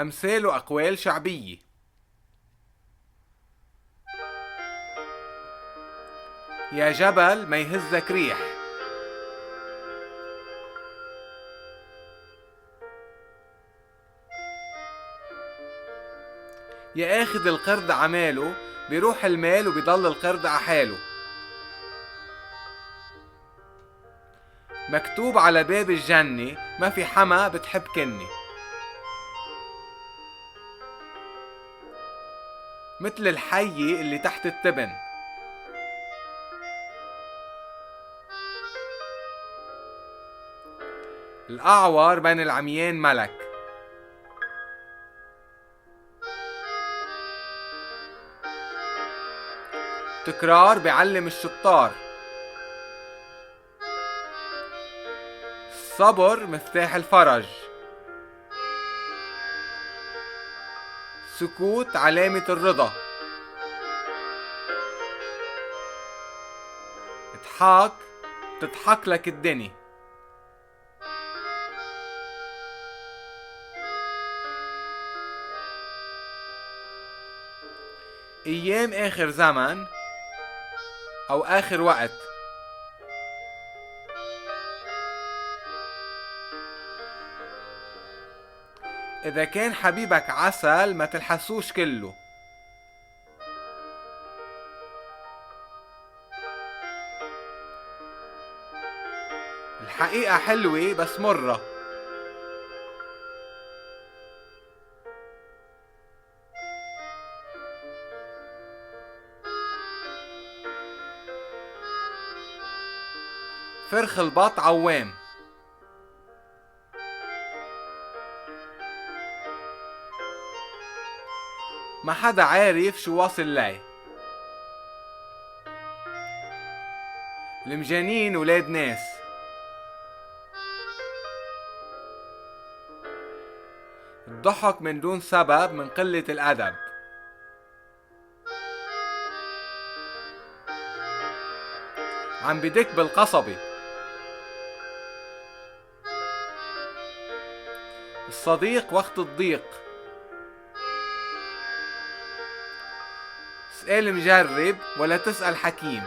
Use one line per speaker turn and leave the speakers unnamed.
أمثال وأقوال شعبية. يا جبل ما يهزك ريح. يا آخذ القرد عماله، بيروح المال وبيضل القرد عحاله. مكتوب على باب الجنة ما في حما بتحب كني. مثل الحية اللي تحت التبن. الأعور بين العميان ملك. تكرار بيعلم الشطار. الصبر مفتاح الفرج. سكوت علامة الرضا. اضحك تضحك لك الدنيا. ايام اخر زمن او اخر وقت. اذا كان حبيبك عسل ما تلحسوش كله. الحقيقة حلوة بس مرة. فرخ البط عوام. ما حدا عارف شو واصل لي. المجانين ولاد ناس. الضحك من دون سبب من قلة الأدب. عم بدك بالقصبة. الصديق وقت الضيق. اسأل مجرب ولا تسأل حكيم.